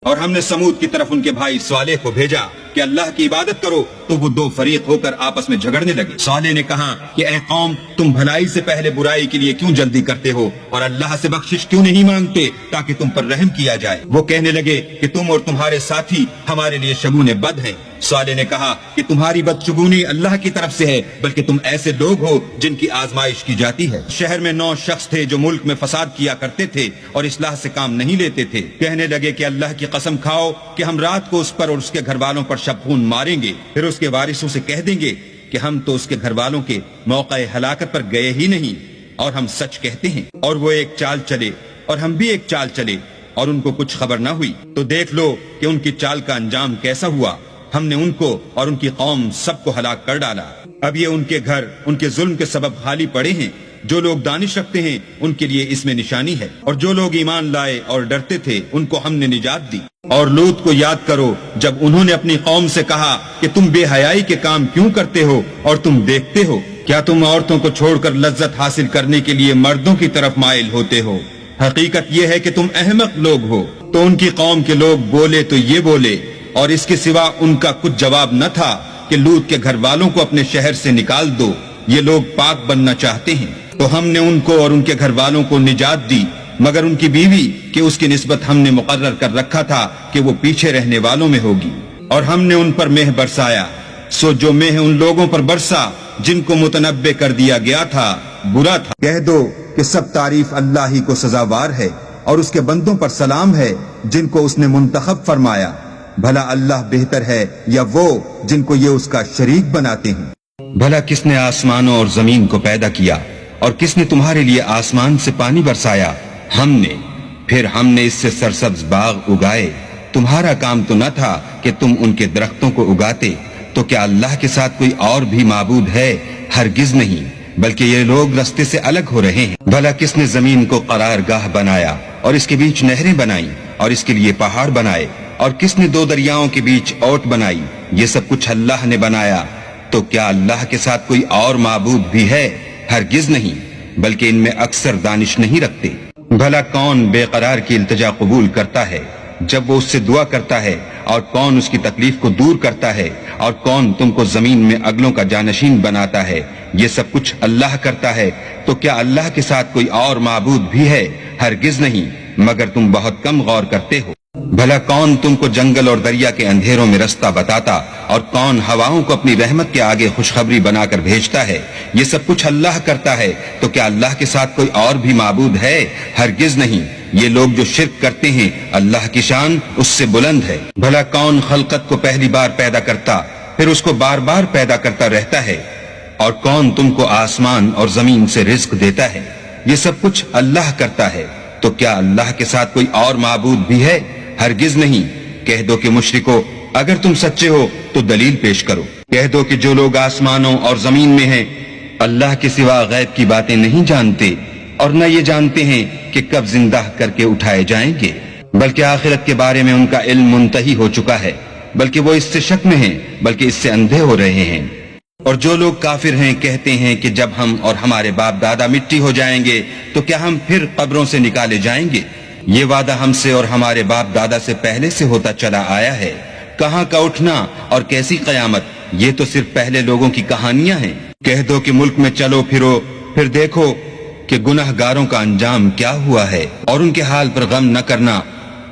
اور ہم نے سمود کی طرف ان کے بھائی صالح کو بھیجا کہ اللہ کی عبادت کرو، تو وہ دو فریق ہو کر آپس میں جھگڑنے لگے۔ صالح نے کہا کہ اے قوم، تم بھلائی سے پہلے برائی کے لیے کیوں جلدی کرتے ہو اور اللہ سے بخشش کیوں نہیں مانگتے تاکہ تم پر رحم کیا جائے؟ وہ کہنے لگے کہ تم اور تمہارے ساتھی ہمارے لیے شگون بد ہیں۔ صالح نے کہا کہ تمہاری بدشگونی اللہ کی طرف سے ہے، بلکہ تم ایسے لوگ ہو جن کی آزمائش کی جاتی ہے۔ شہر میں 9 شخص تھے جو ملک میں فساد کیا کرتے تھے اور اصلاح سے کام نہیں لیتے تھے۔ کہنے لگے کہ اللہ کی قسم کھاؤ کہ ہم رات کو اس پر اور اس کے گھر والوں پر شب خون ماریں گے، پھر اس کے وارثوں سے کہہ دیں گے کہ ہم تو اس کے گھر والوں کے موقع ہلاکت پر گئے ہی نہیں، اور ہم سچ کہتے ہیں۔ اور وہ ایک چال چلے اور ہم بھی ایک چال چلے، اور ان کو کچھ خبر نہ ہوئی۔ تو دیکھ لو کہ ان کی چال کا انجام کیسا ہوا۔ ہم نے ان کو اور ان کی قوم سب کو ہلاک کر ڈالا۔ اب یہ ان کے گھر ان کے ظلم کے سبب خالی پڑے ہیں۔ جو لوگ دانش رکھتے ہیں ان کے لیے اس میں نشانی ہے، اور جو لوگ ایمان لائے اور ڈرتے تھے ان کو ہم نے نجات دی۔ اور لوط کو یاد کرو جب انہوں نے اپنی قوم سے کہا کہ تم بے حیائی کے کام کیوں کرتے ہو اور تم دیکھتے ہو، کیا تم عورتوں کو چھوڑ کر لذت حاصل کرنے کے لیے مردوں کی طرف مائل ہوتے ہو؟ حقیقت یہ ہے کہ تم احمق لوگ ہو۔ تو ان کی قوم کے لوگ بولے تو یہ بولے، اور اس کے سوا ان کا کچھ جواب نہ تھا کہ لوط کے گھر والوں کو اپنے شہر سے نکال دو، یہ لوگ پاک بننا چاہتے ہیں۔ تو ہم نے ان کو اور ان کے گھر والوں کو نجات دی، مگر ان کی بیوی کہ اس کی نسبت ہم نے مقرر کر رکھا تھا کہ وہ پیچھے رہنے والوں میں ہوگی۔ اور ہم نے ان پر مہ برسایا، سو جو مہ ان لوگوں پر برسا جن کو متنبع کر دیا گیا تھا برا تھا۔ کہہ دو کہ سب تعریف اللہ ہی کو سزاوار ہے، اور اس کے بندوں پر سلام ہے جن کو اس نے منتخب فرمایا۔ بھلا اللہ بہتر ہے یا وہ جن کو یہ اس کا شریک بناتے ہیں؟ بھلا کس نے آسمانوں اور زمین کو پیدا کیا، اور کس نے تمہارے لیے آسمان سے پانی برسایا؟ ہم نے، پھر ہم نے اس سے سرسبز باغ اگائے۔ تمہارا کام تو نہ تھا کہ تم ان کے درختوں کو اگاتے؟ تو کیا اللہ کے ساتھ کوئی اور بھی معبود ہے؟ ہرگز نہیں، بلکہ یہ لوگ رستے سے الگ ہو رہے ہیں۔ بھلا کس نے زمین کو قرار گاہ بنایا اور اس کے بیچ نہریں بنائیں اور اس کے لیے پہاڑ بنائے، اور کس نے 2 دریاؤں کے بیچ اوٹ بنائی؟ یہ سب کچھ اللہ نے بنایا۔ تو کیا اللہ کے ساتھ کوئی اور معبود بھی ہے؟ ہرگز نہیں، بلکہ ان میں اکثر دانش نہیں رکھتے۔ بھلا کون بے قرار کی التجا قبول کرتا ہے جب وہ اس سے دعا کرتا ہے، اور کون اس کی تکلیف کو دور کرتا ہے، اور کون تم کو زمین میں اگلوں کا جانشین بناتا ہے؟ یہ سب کچھ اللہ کرتا ہے۔ تو کیا اللہ کے ساتھ کوئی اور معبود بھی ہے؟ ہرگز نہیں، مگر تم بہت کم غور کرتے ہو۔ بھلا کون تم کو جنگل اور دریا کے اندھیروں میں رستہ بتاتا، اور کون ہواؤں کو اپنی رحمت کے آگے خوشخبری بنا کر بھیجتا ہے؟ یہ سب کچھ اللہ کرتا ہے۔ تو کیا اللہ کے ساتھ کوئی اور بھی معبود ہے؟ ہرگز نہیں۔ یہ لوگ جو شرک کرتے ہیں اللہ کی شان اس سے بلند ہے۔ بھلا کون خلقت کو پہلی بار پیدا کرتا پھر اس کو بار بار پیدا کرتا رہتا ہے؟ اور کون تم کو آسمان اور زمین سے رزق دیتا ہے؟ یہ سب کچھ اللہ کرتا ہے۔ تو کیا اللہ کے ساتھ کوئی اور معبود بھی ہے؟ ہرگز نہیں۔ کہہ دو کہ مشرکو، اگر تم سچے ہو تو دلیل پیش کرو۔ کہہ دو کہ جو لوگ آسمانوں اور زمین میں ہیں اللہ کے سوا غیب کی باتیں نہیں جانتے، اور نہ یہ جانتے ہیں کہ کب زندہ کر کے اٹھائے جائیں گے، بلکہ آخرت کے بارے میں ان کا علم منتہی ہو چکا ہے، بلکہ وہ اس سے شک میں ہیں، بلکہ اس سے اندھے ہو رہے ہیں۔ اور جو لوگ کافر ہیں کہتے ہیں کہ جب ہم اور ہمارے باپ دادا مٹی ہو جائیں گے تو کیا ہم پھر قبروں سے نکالے جائیں گے؟ یہ وعدہ ہم سے اور ہمارے باپ دادا سے پہلے سے ہوتا چلا آیا ہے۔ کہاں کا اٹھنا اور کیسی قیامت، یہ تو صرف پہلے لوگوں کی کہانیاں ہیں۔ کہہ دو کہ ملک میں چلو پھرو، پھر دیکھو کہ گناہ گاروں کا انجام کیا ہوا ہے، اور ان کے حال پر غم نہ کرنا،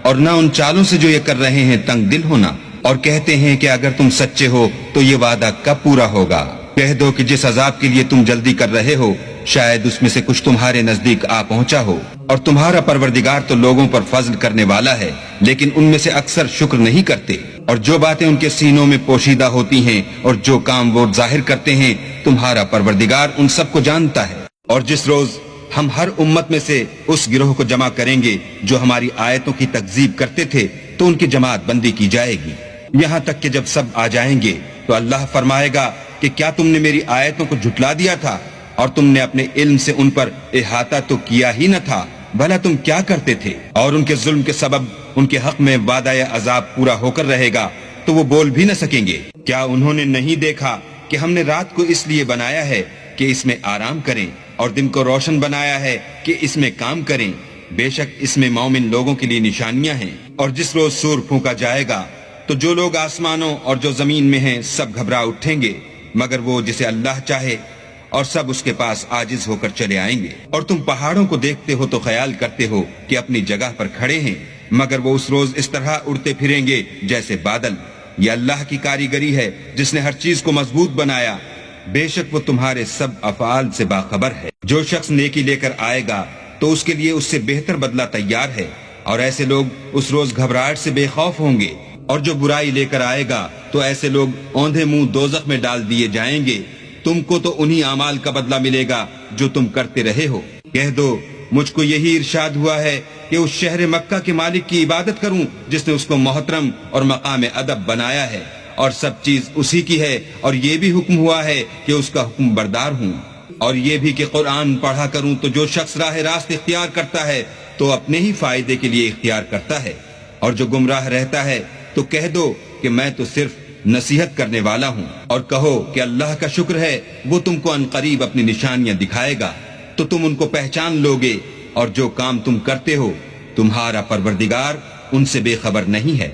اور نہ ان چالوں سے جو یہ کر رہے ہیں تنگ دل ہونا، اور کہتے ہیں کہ اگر تم سچے ہو تو یہ وعدہ کب پورا ہوگا؟ کہہ دو کہ جس عذاب کے لیے تم جلدی کر رہے ہو شاید اس میں سے کچھ تمہارے نزدیک آ پہنچا ہو، اور تمہارا پروردگار تو لوگوں پر فضل کرنے والا ہے، لیکن ان میں سے اکثر شکر نہیں کرتے۔ اور جو باتیں ان کے سینوں میں پوشیدہ ہوتی ہیں اور جو کام وہ ظاہر کرتے ہیں تمہارا پروردگار ان سب کو جانتا ہے۔ اور جس روز ہم ہر امت میں سے اس گروہ کو جمع کریں گے جو ہماری آیتوں کی تکذیب کرتے تھے تو ان کی جماعت بندی کی جائے گی، یہاں تک کہ جب سب آ جائیں گے تو اللہ فرمائے گا کہ کیا تم نے میری آیتوں کو جھٹلا دیا تھا اور تم نے اپنے علم سے ان پر احاطہ تو کیا ہی نہ تھا؟ بھلا تم کیا کرتے تھے؟ اور ان کے ظلم کے سبب ان کے حق میں وعدہ عذاب پورا ہو کر رہے گا تو وہ بول بھی نہ سکیں گے۔ کیا انہوں نے نہیں دیکھا کہ ہم نے رات کو اس لیے بنایا ہے کہ اس میں آرام کریں، اور دن کو روشن بنایا ہے کہ اس میں کام کریں؟ بے شک اس میں مومن لوگوں کے لیے نشانیاں ہیں۔ اور جس روز سور پھونکا جائے گا تو جو لوگ آسمانوں اور جو زمین میں ہیں سب گھبرا اٹھیں گے مگر وہ جسے اللہ چاہے، اور سب اس کے پاس عاجز ہو کر چلے آئیں گے۔ اور تم پہاڑوں کو دیکھتے ہو تو خیال کرتے ہو کہ اپنی جگہ پر کھڑے ہیں، مگر وہ اس روز اس طرح اڑتے پھریں گے جیسے بادل۔ یہ اللہ کی کاریگری ہے جس نے ہر چیز کو مضبوط بنایا، بے شک وہ تمہارے سب افعال سے باخبر ہے۔ جو شخص نیکی لے کر آئے گا تو اس کے لیے اس سے بہتر بدلہ تیار ہے، اور ایسے لوگ اس روز گھبراہٹ سے بے خوف ہوں گے۔ اور جو برائی لے کر آئے گا تو ایسے لوگ اوندھے منہ دوزخ میں ڈال دیے جائیں گے۔ تم کو تو انہی اعمال کا بدلہ ملے گا جو تم کرتے رہے ہو۔ کہہ دو مجھ کو یہی ارشاد ہوا ہے کہ اس شہر مکہ کے مالک کی عبادت کروں جس نے اس کو محترم اور مقام ادب بنایا ہے، اور سب چیز اسی کی ہے، اور یہ بھی حکم ہوا ہے کہ اس کا حکم بردار ہوں، اور یہ بھی کہ قرآن پڑھا کروں تو جو شخص راہ راست اختیار کرتا ہے تو اپنے ہی فائدے کے لیے اختیار کرتا ہے، اور جو گمراہ رہتا ہے تو کہہ دو کہ میں تو صرف نصیحت کرنے والا ہوں۔ اور کہو کہ اللہ کا شکر ہے وہ تم کو عنقریب اپنی نشانیاں دکھائے گا تو تم ان کو پہچان لوگے، اور جو کام تم کرتے ہو تمہارا پروردگار ان سے بے خبر نہیں ہے۔